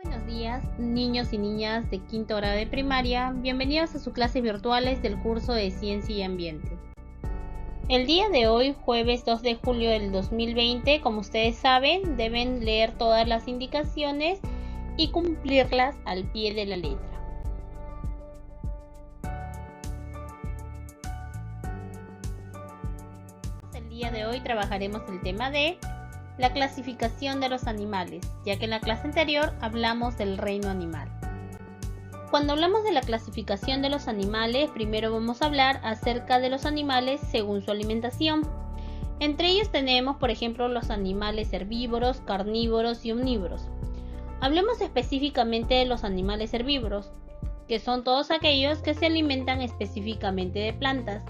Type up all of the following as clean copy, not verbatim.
Buenos días, niños y niñas de quinto grado de primaria. Bienvenidos a sus clases virtuales del curso de Ciencia y Ambiente. El día de hoy, jueves 2 de julio del 2020, como ustedes saben, deben leer todas las indicaciones y cumplirlas al pie de la letra. El día de hoy trabajaremos el tema de la clasificación de los animales, ya que en la clase anterior hablamos del reino animal. Cuando hablamos de la clasificación de los animales, primero vamos a hablar acerca de los animales según su alimentación. Entre ellos tenemos, por ejemplo, los animales herbívoros, carnívoros y omnívoros. Hablemos específicamente de los animales herbívoros, que son todos aquellos que se alimentan específicamente de plantas.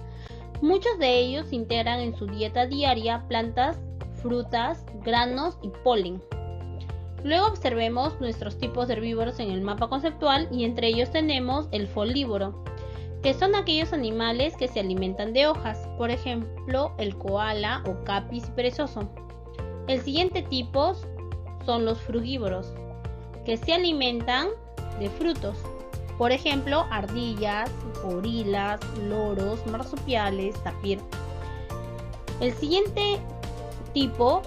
Muchos de ellos integran en su dieta diaria plantas, frutas, granos y polen. Luego observemos nuestros tipos de herbívoros en el mapa conceptual y entre ellos tenemos el folívoro, que son aquellos animales que se alimentan de hojas, por ejemplo el koala o capis perezoso. El siguiente tipo son los frugívoros, que se alimentan de frutos, por ejemplo ardillas, gorilas, loros, marsupiales, tapir. El siguiente tipo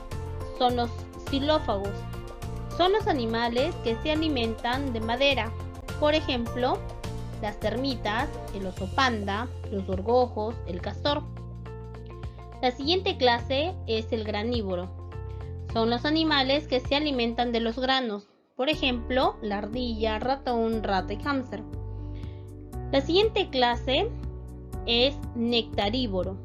son los xilófagos. Son los animales que se alimentan de madera, por ejemplo, las termitas, el oso panda, los gorgojos, el castor. La siguiente clase es el granívoro. Son los animales que se alimentan de los granos, por ejemplo, la ardilla, ratón, rata y hámster. La siguiente clase es nectarívoro.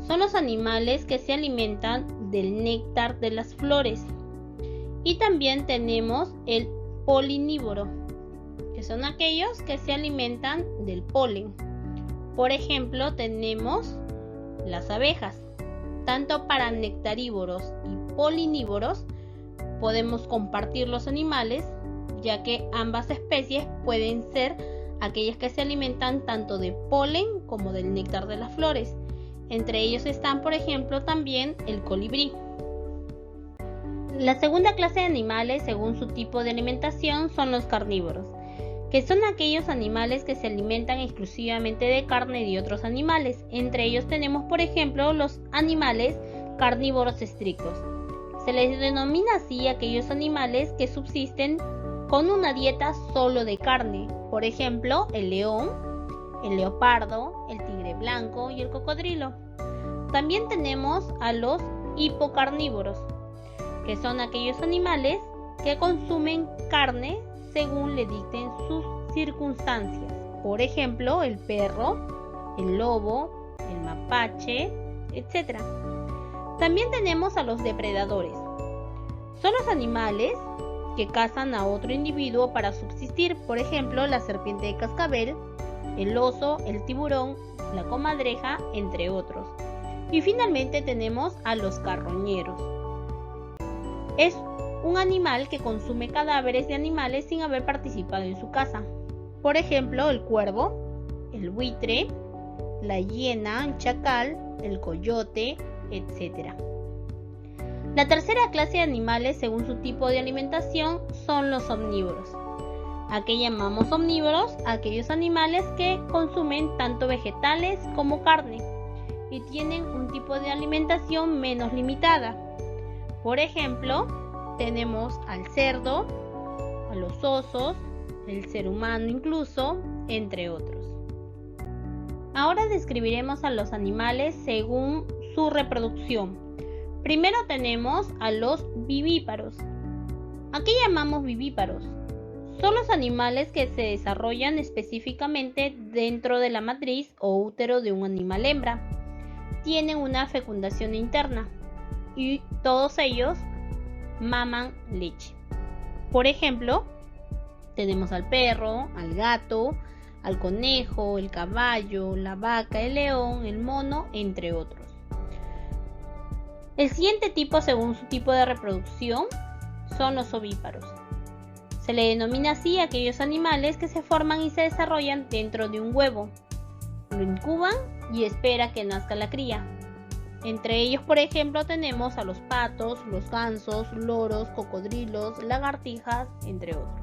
Son los animales que se alimentan del néctar de las flores. Y también tenemos el polinívoro, que son aquellos que se alimentan del polen. Por ejemplo, tenemos las abejas. Tanto para nectarívoros y polinívoros podemos compartir los animales, ya que ambas especies pueden ser aquellas que se alimentan tanto de polen como del néctar de las flores. Entre ellos están, por ejemplo, también el colibrí. La segunda clase de animales, según su tipo de alimentación, son los carnívoros, que son aquellos animales que se alimentan exclusivamente de carne de otros animales. Entre ellos tenemos, por ejemplo, los animales carnívoros estrictos. Se les denomina así a aquellos animales que subsisten con una dieta solo de carne, por ejemplo, el león, el leopardo, el tigre blanco y el cocodrilo. También tenemos a los hipocarnívoros, que son aquellos animales que consumen carne según le dicten sus circunstancias. Por ejemplo, el perro, el lobo, el mapache, etc. También tenemos a los depredadores. Son los animales que cazan a otro individuo para subsistir, por ejemplo, la serpiente de cascabel, el oso, el tiburón, la comadreja, entre otros. Y finalmente tenemos a los carroñeros. Es un animal que consume cadáveres de animales sin haber participado en su caza. Por ejemplo, el cuervo, el buitre, la hiena, el chacal, el coyote, etc. La tercera clase de animales, según su tipo de alimentación, son los omnívoros. ¿A qué llamamos omnívoros? A aquellos animales que consumen tanto vegetales como carne y tienen un tipo de alimentación menos limitada. Por ejemplo, tenemos al cerdo, a los osos, el ser humano incluso, entre otros. Ahora describiremos a los animales según su reproducción. Primero tenemos a los vivíparos. ¿A qué llamamos vivíparos? Son los animales que se desarrollan específicamente dentro de la matriz o útero de un animal hembra. Tienen una fecundación interna y todos ellos maman leche. Por ejemplo, tenemos al perro, al gato, al conejo, el caballo, la vaca, el león, el mono, entre otros. El siguiente tipo, según su tipo de reproducción, son los ovíparos. Se le denomina así a aquellos animales que se forman y se desarrollan dentro de un huevo. Lo incuban y espera que nazca la cría. Entre ellos, por ejemplo, tenemos a los patos, los gansos, loros, cocodrilos, lagartijas, entre otros.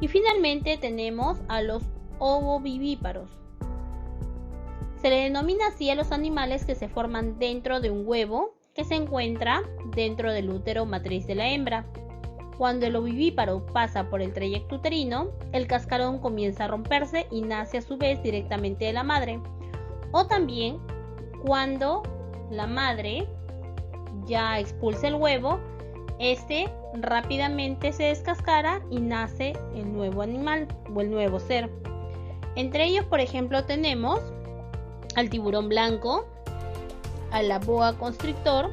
Y finalmente tenemos a los ovovivíparos. Se le denomina así a los animales que se forman dentro de un huevo que se encuentra dentro del útero matriz de la hembra. Cuando el ovovivíparo pasa por el trayecto uterino, el cascarón comienza a romperse y nace a su vez directamente de la madre. O también cuando la madre ya expulsa el huevo, este rápidamente se descascara y nace el nuevo animal o el nuevo ser. Entre ellos, por ejemplo, tenemos al tiburón blanco, a la boa constrictor,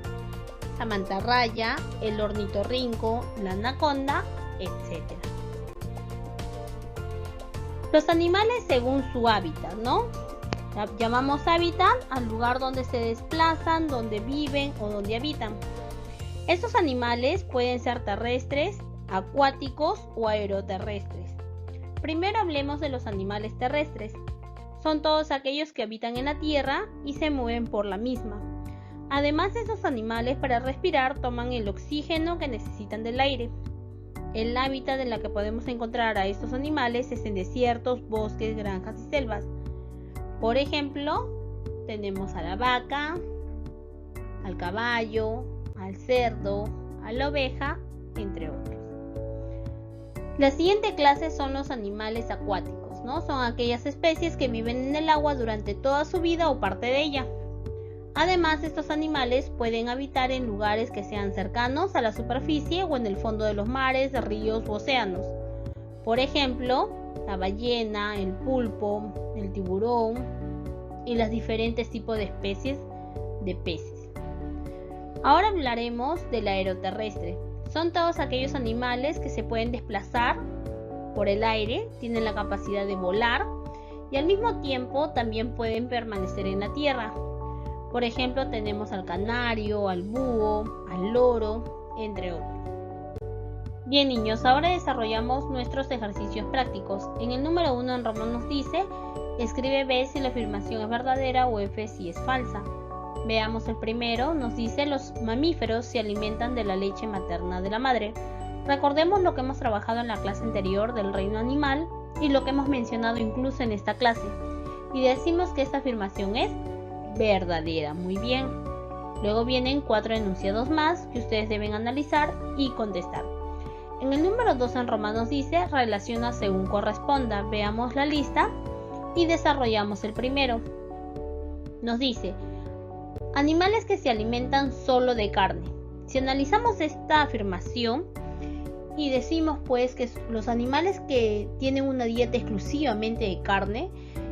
la mantarraya, el ornitorrinco, la anaconda, etc. Los animales según su hábitat, ¿no? Llamamos hábitat al lugar donde se desplazan, donde viven o donde habitan. Estos animales pueden ser terrestres, acuáticos o aeroterrestres. Primero hablemos de los animales terrestres. Son todos aquellos que habitan en la tierra y se mueven por la misma. Además, estos animales para respirar toman el oxígeno que necesitan del aire. El hábitat en el que podemos encontrar a estos animales es en desiertos, bosques, granjas y selvas. Por ejemplo, tenemos a la vaca, al caballo, al cerdo, a la oveja, entre otros. La siguiente clase son los animales acuáticos, ¿no? Son aquellas especies que viven en el agua durante toda su vida o parte de ella. Además, estos animales pueden habitar en lugares que sean cercanos a la superficie o en el fondo de los mares, ríos u océanos. Por ejemplo, la ballena, el pulpo, el tiburón y los diferentes tipos de especies de peces. Ahora hablaremos del aeroterrestre. Son todos aquellos animales que se pueden desplazar por el aire, tienen la capacidad de volar y al mismo tiempo también pueden permanecer en la tierra. Por ejemplo, tenemos al canario, al búho, al loro, entre otros. Bien, niños, ahora desarrollamos nuestros ejercicios prácticos. En el número 1 en Román nos dice, escribe B si la afirmación es verdadera o F si es falsa. Veamos el primero, nos dice los mamíferos se alimentan de la leche materna de la madre. Recordemos lo que hemos trabajado en la clase anterior del reino animal y lo que hemos mencionado incluso en esta clase. Y decimos que esta afirmación es verdadera. Muy bien. Luego vienen 4 enunciados más que ustedes deben analizar y contestar. En el número 2 en Román nos dice relaciona según corresponda. Veamos la lista y desarrollamos el primero. Nos dice animales que se alimentan solo de carne. Si analizamos esta afirmación y decimos pues que los animales que tienen una dieta exclusivamente de carne,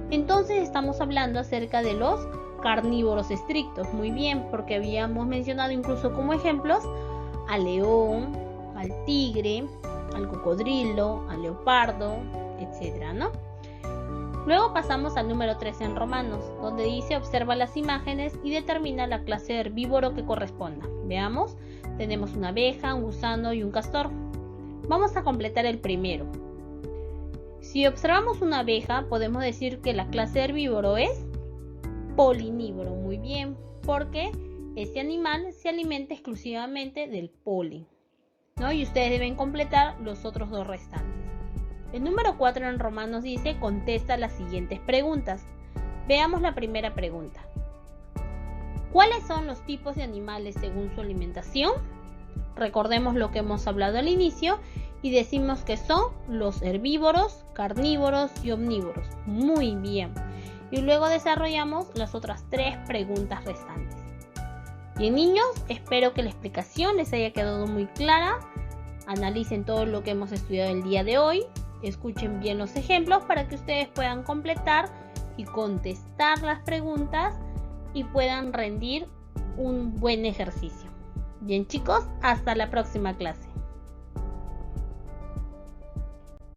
entonces estamos hablando acerca de los carnívoros estrictos. Muy bien, porque habíamos mencionado incluso como ejemplos al león, al tigre, al cocodrilo, al leopardo, etcétera, ¿no? Luego pasamos al número 3 en Romanos, donde dice observa las imágenes y determina la clase de herbívoro que corresponda. Veamos, tenemos una abeja, un gusano y un castor. Vamos a completar el primero. Si observamos una abeja, podemos decir que la clase de herbívoro es polinívoro. Muy bien, porque este animal se alimenta exclusivamente del polen, ¿no? Y ustedes deben completar los otros 2 restantes. El número 4 en Román nos dice contesta las siguientes preguntas. Veamos la primera pregunta. ¿Cuáles son los tipos de animales según su alimentación? Recordemos lo que hemos hablado al inicio y decimos que son los herbívoros, carnívoros y omnívoros. Muy bien. Y luego desarrollamos las otras 3 preguntas restantes. Bien, niños, espero que la explicación les haya quedado muy clara. Analicen todo lo que hemos estudiado el día de hoy. Escuchen bien los ejemplos para que ustedes puedan completar y contestar las preguntas y puedan rendir un buen ejercicio. Bien, chicos, hasta la próxima clase.